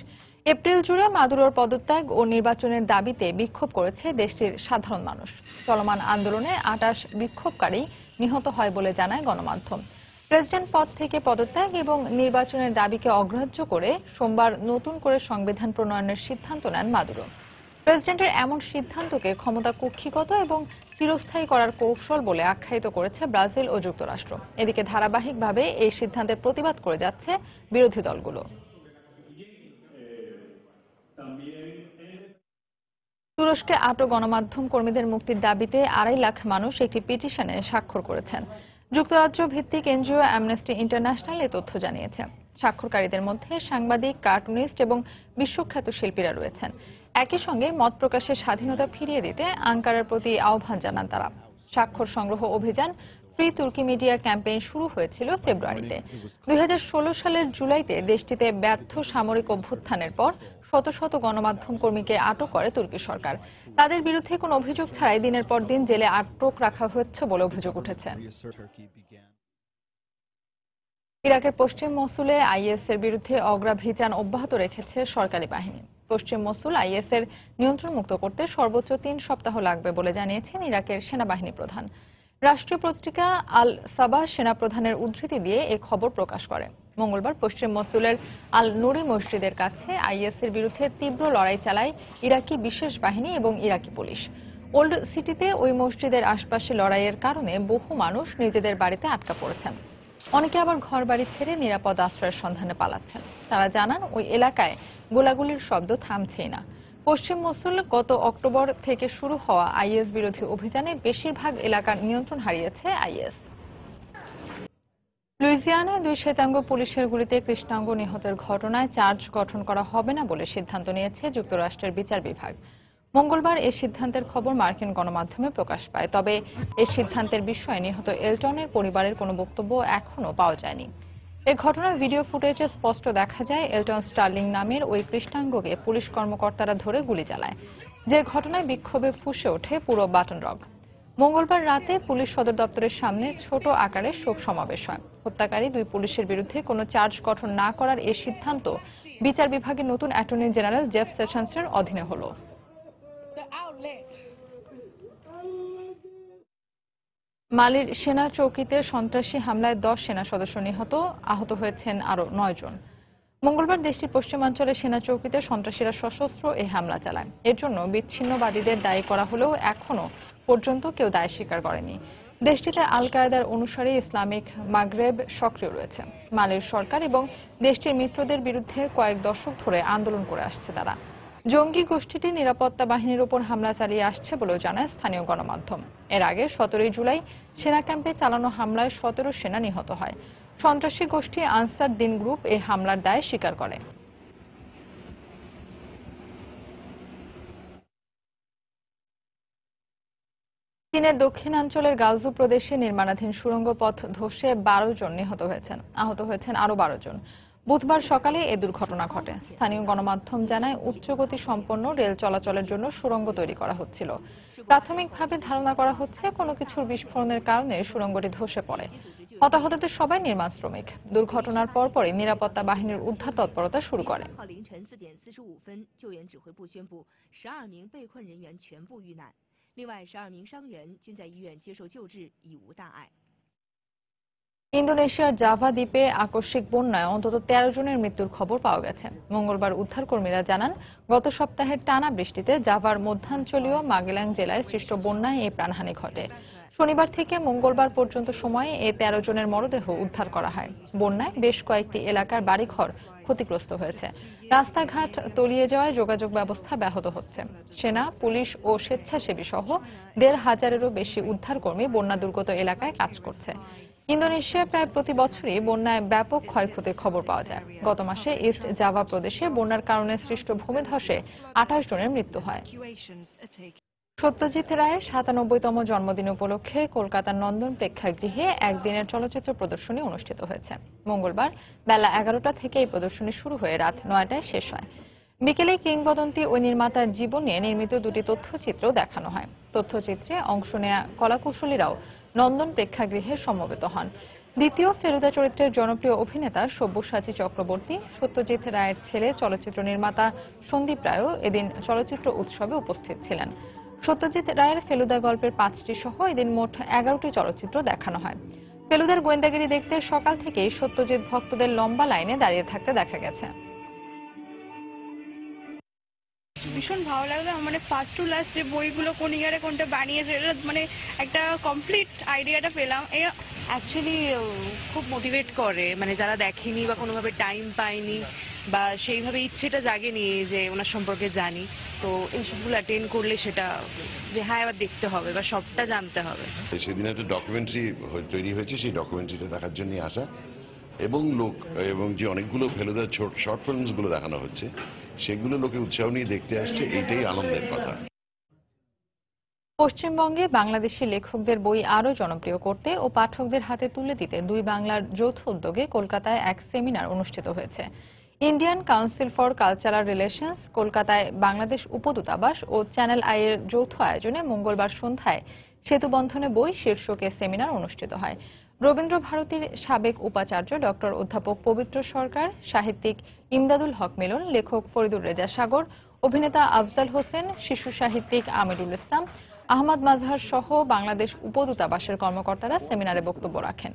এপ্রিল জুড়ে মাদুরোর পদত্যাগ ও নির্বাচনের দাবিতে বিক্ষোভ করেছে দেশটির সাধারণ মানুষ। চলমান আন্দোলনে 28 বিক্ষোভকারী নিহত হয় বলে জানায় গণমাধ্যম। প্রেসিডেন্ট পদ থেকে পদত্যাগ এবং নির্বাচনের দাবিকে অগ্রাহ্য করে সোমবার নতুন করে সংবিধান প্রণয়নের সিদ্ধান্ত নেন মাদুরো। প্রেসিডেন্টের এমন সিদ্ধান্তকে ক্ষমতা কক্ষিগত এবং চিরস্থায়ী করার কৌশল বলে আখ্যায়িত করেছে ব্রাজিল ও যুক্তরাষ্ট্র। এদিকে ধারাবাহিকভাবে এই সিদ্ধান্তের প্রতিবাদ করে যাচ্ছে বিরোধী দলগুলো। তুরস্কে আটক গণমাধ্যম কর্মীদের মুক্তির দাবিতে 2.5 লাখ মানুষ একটি পিটিশনে স্বাক্ষর করেছেন। যুক্তরাজ্য ভিত্তিক এনজিও অ্যামনেস্টি ইন্টারন্যাশনাল এ তথ্য জানিয়েছে। স্বাক্ষরকারীদের মধ্যে সাংবাদিক, কার্টুনিস্ট এবং বিশ্বখ্যাত শিল্পীরা রয়েছেন। একই সঙ্গে মত প্রকাশের স্বাধীনতা ফিরিয়ে দিতে আঙ্কারার প্রতি আহ্বান জানান তারা। স্বাক্ষর সংগ্রহ অভিযান ফ্রি তুর্কি মিডিয়া ক্যাম্পেইন শুরু হয়েছিল ফেব্রুয়ারিতে। 2016 সালের জুলাইতে দেশটিতে ব্যর্থ সামরিক অভ্যুত্থানের পর শত শত গণমাধ্যম কর্মীকে আটক করে তুর্কি সরকার। তাদের বিরুদ্ধে কোনো অভিযোগ ছাড়াই দিনের পর দিন জেলে আটক রাখা হচ্ছে বলে অভিযোগ উঠেছে। ইরাকের পশ্চিম মসুলে আইএস এর বিরুদ্ধে অগ্রাভিযান অব্যাহত রেখেছে সরকারি বাহিনী। পশ্চিম মসুল আইএস এর নিয়ন্ত্রণ মুক্ত করতে সর্বোচ্চ 3 সপ্তাহ লাগবে বলে জানিয়েছেন ইরাকের সেনাবাহিনী প্রধান। রাষ্ট্রীয় পত্রিকা আল সাবাহ সেনাপ্রধানের উদ্ধৃতি দিয়ে এ খবর প্রকাশ করে। মঙ্গলবার পশ্চিম মসুলের আল নুরি মসজিদের কাছে আইএসের বিরুদ্ধে তীব্র লড়াই চালায় ইরাকি বিশেষ বাহিনী এবং ইরাকি পুলিশ। ওল্ড সিটিতে ওই মসজিদের আশপাশে লড়াইয়ের কারণে বহু মানুষ নিজেদের বাড়িতে আটকা পড়েছেন। অনেকে আবার ঘরবাড়ি ছেড়ে নিরাপদ আশ্রয়ের সন্ধানে পালাচ্ছেন। তারা জানান ওই এলাকায় গোলাগুলির শব্দ থামছেই না। পশ্চিম মসুল গত অক্টোবর থেকে শুরু হওয়া আইএস বিরোধী অভিযানে বেশিরভাগ এলাকার নিয়ন্ত্রণ হারিয়েছে আইএস। লুইজিয়ানায় 2 শ্বেতাঙ্গ পুলিশের গুলিতে কৃষ্ণাঙ্গ নিহতের ঘটনায় চার্জ গঠন করা হবে না বলে সিদ্ধান্ত নিয়েছে যুক্তরাষ্ট্রের বিচার বিভাগ। মঙ্গলবার এই সিদ্ধান্তের খবর মার্কিন গণমাধ্যমে প্রকাশ পায়। তবে এই সিদ্ধান্তের বিষয়ে নিহত এলটনের পরিবারের কোনো বক্তব্য এখনো পাওয়া যায়নি। এই ঘটনার ভিডিও ফুটেজে স্পষ্ট দেখা যায় এলটন স্টার্লিং নামের ওই কৃষ্ণাঙ্গকে পুলিশ কর্মকর্তারা ধরে গুলি চালায়, যে ঘটনায় বিক্ষোভে ফুঁসে ওঠে পুরো বাটন রক। মঙ্গলবার রাতে পুলিশ সদর দপ্তরের সামনে ছোট আকারে শোক সমাবেশ হয়। হত্যাকারী 2 পুলিশের বিরুদ্ধে কোনো চার্জ গঠন না করার এই সিদ্ধান্ত বিচার বিভাগের নতুন অ্যাটর্নি জেনারেল জেফ সেশনসের অধীনে হলো। মালির সেনা চৌকিতে সন্ত্রাসী হামলায় 10 সেনা সদস্য নিহত, আহত হয়েছেন আরো 9 জন। মঙ্গলবার দেশটির পশ্চিমাঞ্চলে সেনা চৌকিতে সন্ত্রাসীরা সশস্ত্র এই হামলা চালায়। এর জন্য বিচ্ছিন্নবাদীদের দায়ী করা হলেও এখনো পর্যন্ত কেউ দায় স্বীকার করেনি। দেশটিতে আল কায়েদার অনুসারী ইসলামিক মাগরেব সক্রিয় রয়েছে। মালির সরকার এবং দেশটির মিত্রদের বিরুদ্ধে কয়েক দশক ধরে আন্দোলন করে আসছে তারা। জঙ্গি গোষ্ঠীটি নিরাপত্তা বাহিনীর উপর হামলা চালিয়ে আসছে বলেও জানায় স্থানীয় গণমাধ্যম। এর আগে 17 জুলাই সেনা ক্যাম্পে চালানো হামলায় 17 সেনা নিহত হয়। সন্ত্রাসী গোষ্ঠী আনসার দিন গ্রুপ এই হামলার দায় স্বীকার করে। চীনের দক্ষিণাঞ্চলের গাওজু প্রদেশে নির্মাণাধীন সুড়ঙ্গ পথ ধসে 12 জন নিহত হয়েছেন, আহত হয়েছেন আরো 12 জন। বুধবার সকালে এ দুর্ঘটনা ঘটে। স্থানীয় গণমাধ্যম জানায় উচ্চগতি সম্পন্ন রেল চলাচলের জন্য সুড়ঙ্গ তৈরি করা হচ্ছিল। প্রাথমিকভাবে ধারণা করা হচ্ছে কোনো কিছুর বিস্ফোরণের কারণে সুড়ঙ্গটি ধসে পড়ে। হতাহতদের সবাই নির্মাণ শ্রমিক। দুর্ঘটনার পরপরই নিরাপত্তা বাহিনীর উদ্ধার তৎপরতা শুরু করে। ইন্দোনেশিয়ার জাভা দ্বীপে আকস্মিক বন্যায় অন্তত 13 জনের মৃত্যুর খবর পাওয়া গেছে। মঙ্গলবার উদ্ধারকর্মীরা জানান, গত সপ্তাহের টানা বৃষ্টিতে জাভার মধ্যাঞ্চলীয় মাগেলাং জেলায় সৃষ্ট বন্যায় এই প্রাণহানি ঘটে। শনিবার থেকে মঙ্গলবার পর্যন্ত সময়ে এই 13 জনের মরদেহ উদ্ধার করা হয়। বন্যায় বেশ কয়েকটি এলাকার বাড়িঘর ক্ষতিগ্রস্ত হয়েছে। রাস্তাঘাট তলিয়ে যাওয়ায় যোগাযোগ ব্যবস্থা ব্যাহত হচ্ছে। সেনা, পুলিশ ও স্বেচ্ছাসেবী সহ 1,500-এরও বেশি উদ্ধারকর্মী বন্যা দুর্গত এলাকায় কাজ করছে। ইন্দোনেশিয়ায় প্রায় প্রতি বছরই বন্যায় ব্যাপক ক্ষয়ক্ষতির খবর পাওয়া যায়। গত মাসে ইস্ট জাভা প্রদেশে বন্যার কারণে সৃষ্ট ভূমিধসে 28 জনের মৃত্যু হয়। সত্যজিৎ রায়ের 97তম জন্মদিন উপলক্ষে কলকাতার নন্দন প্রেক্ষাগৃহে একদিনের চলচ্চিত্র প্রদর্শনী অনুষ্ঠিত হয়েছে। মঙ্গলবার বেলা 11টা থেকে এই প্রদর্শনী শুরু হয়ে রাত 9টায় শেষ হয়। বিকেলে কিংবদন্তি ওই নির্মাতার জীবন নিয়ে নির্মিত 2টি তথ্যচিত্র দেখানো হয়। তথ্যচিত্রে অংশ নেয়া কলাকুশলীরাও নন্দন প্রেক্ষাগৃহে সমবেত হন। দ্বিতীয় ফেলুদা চরিত্রের জনপ্রিয় অভিনেতা সব্যসাচী চক্রবর্তী, সত্যজিৎ রায়ের ছেলে চলচ্চিত্র নির্মাতা সন্দীপ রায়ও এদিন চলচ্চিত্র উৎসবে উপস্থিত ছিলেন। সত্যজিৎ রায়ের ফেলুদা গল্পের 5টি সহ এদিন মোট 11টি চলচ্চিত্র দেখানো হয়। ফেলুদার গোয়েন্দাগিরি দেখতে সকাল থেকেই সত্যজিৎ ভক্তদের লম্বা লাইনে দাঁড়িয়ে থাকতে দেখা গেছে। ভীষণ ভালো লাগলো। মানে ফার্স্ট টু লাস্ট যে বইগুলো কোন ইয়ারে কোনটা বানিয়েছে, এটা মানে একটা কমপ্লিট আইডিয়াটা পেলাম। অ্যাকচুয়ালি খুব মোটিভেট করে, মানে যারা দেখেনি বা কোনোভাবে টাইম পায়নি বা সেইভাবে ইচ্ছেটা জাগেনি যে ওনার সম্পর্কে জানি, তো এইসবগুলো অ্যাটেন্ড করলে সেটা যে হ্যাঁ এবার দেখতে হবে বা সবটা জানতে হবে। সেদিন একটা ডকুমেন্টারি তৈরি হয়েছে, সেই ডকুমেন্টারিটা দেখার জন্য আসা এবং যে অনেকগুলো ফেলুদার শর্ট ফিল্মস গুলো দেখানো হচ্ছে, সেগুলো লোকে উৎসাহ নিয়ে দেখতে আসছে, এইটাই আনন্দের কথা। পশ্চিমবঙ্গে বাংলাদেশি লেখকদের বই আরও জনপ্রিয় করতে ও পাঠকদের হাতে তুলে দিতে 2 বাংলার যৌথ উদ্যোগে কলকাতায় এক সেমিনার অনুষ্ঠিত হয়েছে। Indian council for cultural relations, কলকাতায় বাংলাদেশ উপদূতাবাস ও চ্যানেল আই এর যৌথ আয়োজনে মঙ্গলবার সন্ধ্যায় সেতু বন্ধনে বই শীর্ষকে সেমিনার অনুষ্ঠিত হয়। রবীন্দ্র ভারতীর সাবেক উপাচার্য ডক্টর অধ্যাপক পবিত্র সরকার, সাহিত্যিক ইমদাদুল হক মিলন, লেখক ফরিদুর রেজা সাগর, অভিনেতা আফজাল হোসেন, শিশু সাহিত্যিক আমিরুল ইসলাম, আহমদ মাজহার সহ বাংলাদেশ উপদূতাবাসের কর্মকর্তারা সেমিনারে বক্তব্য রাখেন।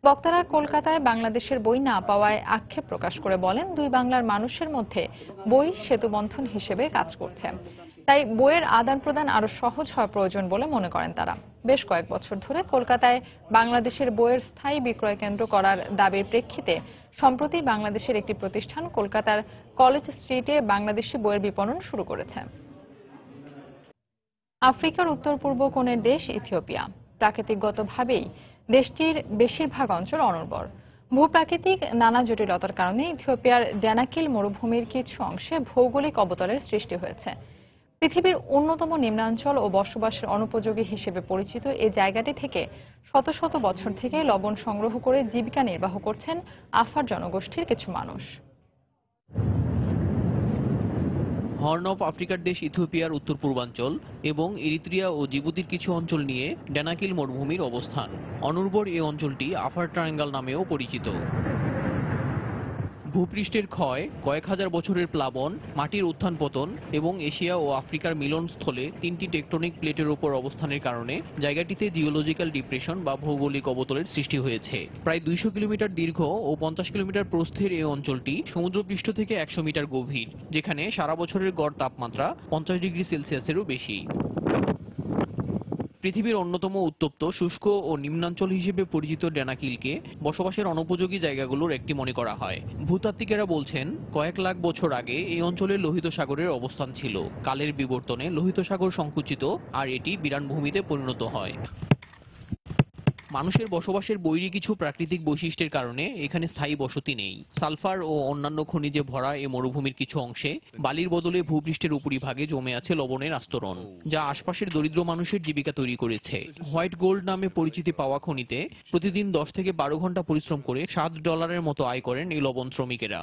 বক্তারা কলকাতায় বাংলাদেশের বই না পাওয়ায় আক্ষেপ প্রকাশ করে বলেন, দুই বাংলার মানুষের মধ্যে বই সেতুবন্ধন হিসেবে কাজ করছে। তাই বইয়ের আদান প্রদান আরো সহজ হওয়া প্রয়োজন বলে মনে করেন তারা। বেশ কয়েক বছর ধরে কলকাতায় বাংলাদেশের বইয়ের স্থায়ী বিক্রয় কেন্দ্র করার দাবির প্রেক্ষিতে সম্প্রতি বাংলাদেশের একটি প্রতিষ্ঠান কলকাতার কলেজ স্ট্রিটে বাংলাদেশি বইয়ের বিপণন শুরু করেছে। আফ্রিকার উত্তর পূর্ব কোণের দেশ ইথিওপিয়া। প্রাকৃতিকগতভাবেই দেশটির বেশিরভাগ অঞ্চল অনুর্বর। ভূপ্রাকৃতিক নানা জটিলতার কারণে ইথিওপিয়ার ড্যানাকিল মরুভূমির কিছু অংশে ভৌগোলিক অবতলের সৃষ্টি হয়েছে। পৃথিবীর অন্যতম নিম্নাঞ্চল ও বসবাসের অনুপযোগী হিসেবে পরিচিত এই জায়গাটি থেকে শত শত বছর থেকে লবণ সংগ্রহ করে জীবিকা নির্বাহ করছেন আফার জনগোষ্ঠীর কিছু মানুষ। হর্ন অফ আফ্রিকার দেশ ইথিওপিয়ার উত্তর পূর্বাঞ্চল এবং ইরিত্রিয়া ও জিবুতির কিছু অঞ্চল নিয়ে ড্যানাকিল মরুভূমির অবস্থান। অনুর্বর এই অঞ্চলটি আফার ট্রায়াঙ্গল নামেও পরিচিত। ভূপৃষ্ঠের ক্ষয়, কয়েক হাজার বছরের প্লাবন, মাটির উত্থান পতন এবং এশিয়া ও আফ্রিকার মিলনস্থলে তিনটি টেকটনিক প্লেটের উপর অবস্থানের কারণে জায়গাটিতে জিওলজিক্যাল ডিপ্রেশন বা ভৌগোলিক অবতলের সৃষ্টি হয়েছে। প্রায় 200 কিলোমিটার দীর্ঘ ও 50 কিলোমিটার প্রস্থের এই অঞ্চলটি সমুদ্রপৃষ্ঠ থেকে 100 মিটার গভীর, যেখানে সারা বছরের গড় তাপমাত্রা 50 ডিগ্রি সেলসিয়াসেরও বেশি। পৃথিবীর অন্যতম উত্তপ্ত, শুষ্ক ও নিম্নাঞ্চল হিসেবে পরিচিত ড্যানাকিলকে বসবাসের অনুপযোগী জায়গাগুলোর একটি মনে করা হয়। ভূতাত্ত্বিকেরা বলছেন, কয়েক লাখ বছর আগে এই অঞ্চলে লোহিত সাগরের অবস্থান ছিল। কালের বিবর্তনে লোহিত সাগর সংকুচিত আর এটি বিরান ভূমিতে পরিণত হয়। মানুষের বসবাসের বৈরী কিছু প্রাকৃতিক বৈশিষ্ট্যের কারণে এখানে স্থায়ী বসতি নেই। সালফার ও অন্যান্য খনিজে ভরা এই মরুভূমির কিছু অংশে বালির বদলে ভূপৃষ্ঠের উপরিভাগে জমে আছে লবণের আস্তরণ, যা আশপাশের দরিদ্র মানুষের জীবিকা তৈরি করেছে। হোয়াইট গোল্ড নামে পরিচিতি পাওয়া খনিতে প্রতিদিন 10 থেকে 12 ঘন্টা পরিশ্রম করে $7 মতো আয় করেন এই লবণ শ্রমিকেরা।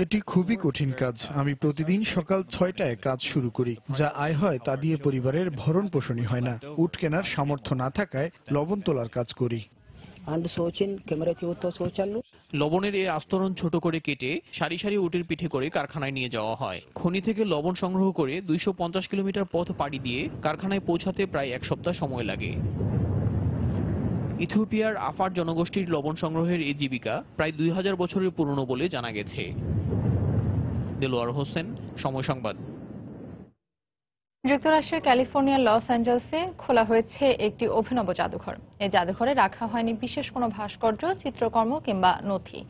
এটি খুবই কঠিন কাজ। আমি প্রতিদিন সকাল 6টায় কাজ শুরু করি। যা আয় হয় তা দিয়ে পরিবারের ভরণ পোষণই হয় না। উট কেনার সামর্থ্য না থাকায় লবণ তোলার কাজ করি। লবণের এই আস্তরণ ছোট করে কেটে সারি সারি উটের পিঠে করে কারখানায় নিয়ে যাওয়া হয়। খনি থেকে লবণ সংগ্রহ করে 250 কিলোমিটার পথ পাড়ি দিয়ে কারখানায় পৌঁছাতে প্রায় 1 সপ্তাহ সময় লাগে। ইথিওপিয়ার আফার জনগোষ্ঠীর লবণ সংগ্রহের এই জীবিকা প্রায় 2000 বছরের পুরনো বলে জানা গেছে। দেলোয়ার হোসেন, সময় সংবাদ। যুক্তরাষ্ট্রের ক্যালিফোর্নিয়ার লস অ্যাঞ্জেলসে খোলা হয়েছে একটি অভিনব জাদুঘর। এই জাদুঘরে রাখা হয়নি বিশেষ কোনো ভাস্কর্য, চিত্রকর্ম কিংবা নথি।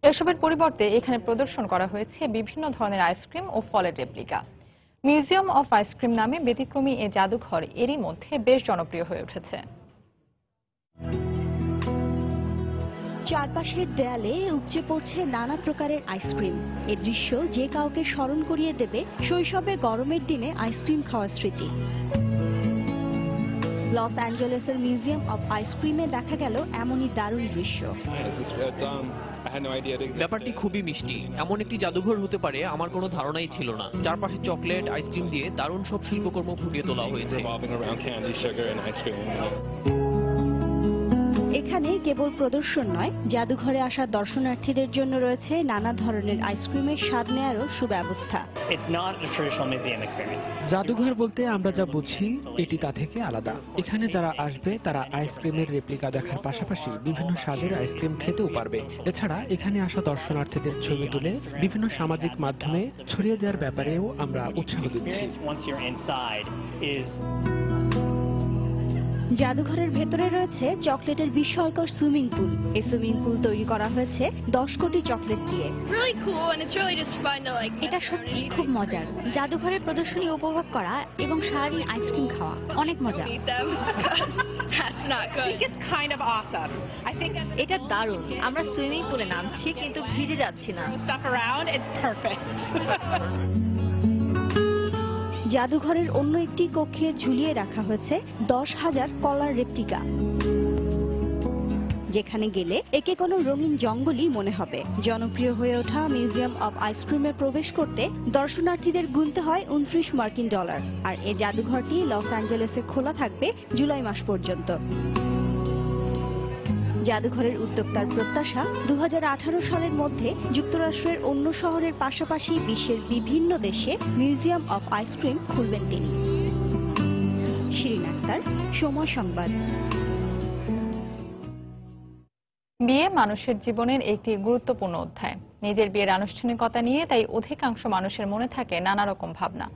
এসবের পরিবর্তে এখানে প্রদর্শন করা হয়েছে বিভিন্ন ধরনের আইসক্রিম ও ফলের রেপ্লিকা। মিউজিয়াম অফ আইসক্রিম নামে ব্যতিক্রমী এই জাদুঘর এরই মধ্যে বেশ জনপ্রিয় হয়ে উঠেছে। চারপাশের দেয়ালে উপচে পড়ছে নানা প্রকারের আইসক্রিম। এই দৃশ্য যে কাউকে স্মরণ করিয়ে দেবে শৈশবে গরমের দিনে আইসক্রিম খাওয়ার স্মৃতি। লস অ্যাঞ্জেলেসের মিউজিয়াম অফ আইসক্রিমে দেখা গেল এমনই দারুণ দৃশ্য। ব্যাপারটি খুবই মিষ্টি। এমন একটি জাদুঘর হতে পারে আমার কোনো ধারণাই ছিল না। চারপাশে চকলেট, আইসক্রিম দিয়ে দারুণ সব শিল্পকর্ম ফুটিয়ে তোলা হয়েছে। এখানে কেবল প্রদর্শন নয়, জাদুঘরে আসা দর্শনার্থীদের জন্য রয়েছে নানা ধরনের আইসক্রিমের স্বাদ নেয়ারও সুব্যবস্থা। জাদুঘর বলতে আমরা যা বুঝি এটি তা থেকে আলাদা। এখানে যারা আসবে তারা আইসক্রিমের রেপ্লিকা দেখার পাশাপাশি বিভিন্ন স্বাদের আইসক্রিম খেতেও পারবে। এছাড়া এখানে আসা দর্শনার্থীদের ছবি তুলে বিভিন্ন সামাজিক মাধ্যমে ছড়িয়ে দেওয়ার ব্যাপারেও আমরা উৎসাহ দিচ্ছি। জাদুঘরের ভেতরে রয়েছে চকলেটের বিস্ময়কর সুইমিং পুল। এই সুইমিং পুল তৈরি করা হয়েছে 10 কোটি চকলেট দিয়ে। এটা সত্যি খুব মজার। জাদুঘরের প্রদর্শনী উপভোগ করা এবং সারাদিন আইসক্রিম খাওয়া অনেক মজা। এটা দারুণ। আমরা সুইমিং পুলে নামছি কিন্তু ভিজে যাচ্ছি না। জাদুঘরের অন্য একটি কক্ষে ঝুলিয়ে রাখা হয়েছে 10,000 কলার রেপ্লিকা, যেখানে গেলে একে কোনো রঙিন জঙ্গলই মনে হবে। জনপ্রিয় হয়ে ওঠা মিউজিয়াম অফ আইসক্রিমে প্রবেশ করতে দর্শনার্থীদের গুনতে হয় $29। আর এই জাদুঘরটি লস অ্যাঞ্জেলেসে খোলা থাকবে জুলাই মাস পর্যন্ত। জাদুঘরের উদ্যোক্তার প্রত্যাশা 2018 সালের মধ্যে যুক্তরাষ্ট্রের অন্য শহরের পাশাপাশি বিশ্বের বিভিন্ন দেশে মিউজিয়াম অফ আইসক্রিম খুলবেন তিনি। শিরিন আক্তার, সময় সংবাদ। বিয়ে মানুষের জীবনের একটি গুরুত্বপূর্ণ অধ্যায়। নিজের বিয়ের আনুষ্ঠানিকতা নিয়ে তাই অধিকাংশ মানুষের মনে থাকে নানা রকম ভাবনা।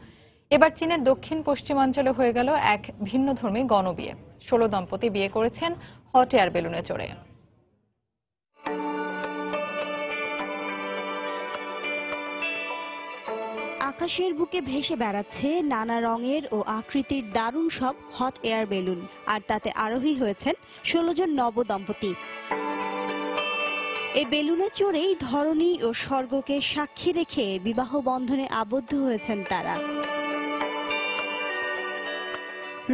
এবার চীনের দক্ষিণ পশ্চিমাঞ্চলে হয়ে গেল এক ভিন্নধর্মী গণবিয়ে। 16 দম্পতি বিয়ে করেছেন হট এয়ার বেলুনে চড়ে। আকাশের বুকে ভেসে বেড়াচ্ছে নানা রঙের ও আকৃতির দারুণ সব হট এয়ার বেলুন, আর তাতে আরোহী হয়েছেন 16 জন নবদম্পতি। এই বেলুনে চড়েই ধরণী ও স্বর্গকে সাক্ষী রেখে বিবাহ বন্ধনে আবদ্ধ হয়েছেন তারা।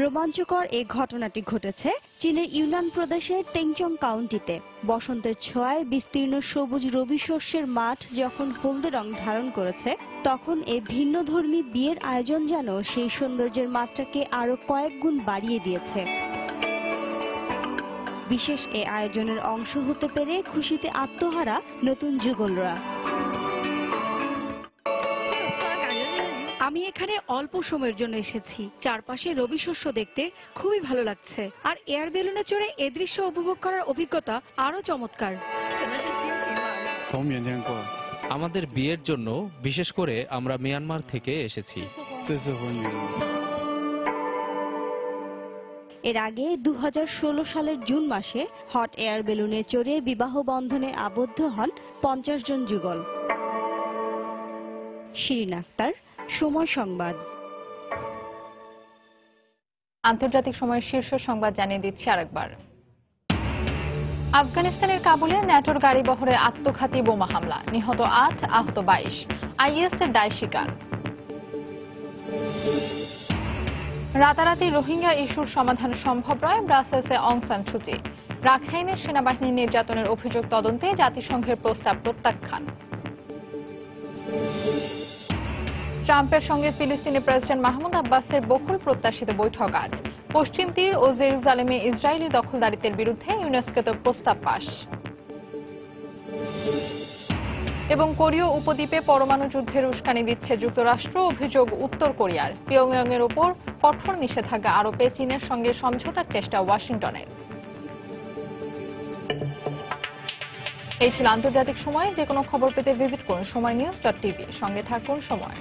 রোমাঞ্চকর এই ঘটনাটি ঘটেছে চীনের ইউনান প্রদেশের টেংচং কাউন্টিতে। বসন্তের ছোঁয়ায় বিস্তীর্ণ সবুজ রবি শস্যের মাঠ যখন হলদে রং ধারণ করেছে, তখন এই ভিন্নধর্মী বিয়ের আয়োজন যেন সেই সৌন্দর্যের মাত্রাকে আরো কয়েক গুণ বাড়িয়ে দিয়েছে। বিশেষ এই আয়োজনের অংশ হতে পেরে খুশিতে আত্মহারা নতুন যুগলরা। আমি এখানে অল্প সময়ের জন্য এসেছি। চারপাশে রবি শস্য দেখতে খুবই ভালো লাগছে, আর এয়ার বেলুনে চড়ে এ দৃশ্য উপভোগ করার অভিজ্ঞতা আরো চমৎকার। আমাদের বিয়ের জন্য বিশেষ করে আমরা মিয়ানমার থেকে এসেছি। এর আগে 2016 সালের জুন মাসে হট এয়ার বেলুনে চড়ে বিবাহ বন্ধনে আবদ্ধ হন 50 জন যুগল। শিরিন আক্তার, সময় সংবাদ। আন্তর্জাতিক সময়ের শীর্ষ সংবাদ জানিয়ে দিচ্ছি আরেকবার। আফগানিস্তানের কাবুলে ন্যাটোর গাড়িবহরে আত্মঘাতী বোমা হামলা, নিহত 8, আহত 22। আইএস এর দায় স্বীকার। রাতারাতি রোহিঙ্গা ইস্যুর সমাধান সম্ভব নয়, ব্রাসেলসে অং সান সুচি। রাখাইনের সেনাবাহিনীর নির্যাতনের অভিযোগ তদন্তে জাতিসংঘের প্রস্তাব প্রত্যাখ্যান। ট্রাম্পের সঙ্গে ফিলিস্তিনি প্রেসিডেন্ট মাহমুদ আব্বাসের বহুল প্রত্যাশিত বৈঠক আজ। পশ্চিম তীর ও জেরুজালেমে ইসরায়েলি দখলদারিত্বের বিরুদ্ধে ইউনেস্কোতে প্রস্তাব পাস। এবং কোরীয় উপদ্বীপে পরমাণু যুদ্ধের উস্কানি দিচ্ছে যুক্তরাষ্ট্র, অভিযোগ উত্তর কোরিয়ার। পিয়ংইয়ং এর ওপর কঠোর নিষেধাজ্ঞা আরোপে চীনের সঙ্গে সমঝোতার চেষ্টা ওয়াশিংটনের। এই ছিল আন্তর্জাতিক সময়। যে কোনো খবর পেতে ভিজিট করুন সময়নিউজ.tv। সঙ্গে থাকুন সময়।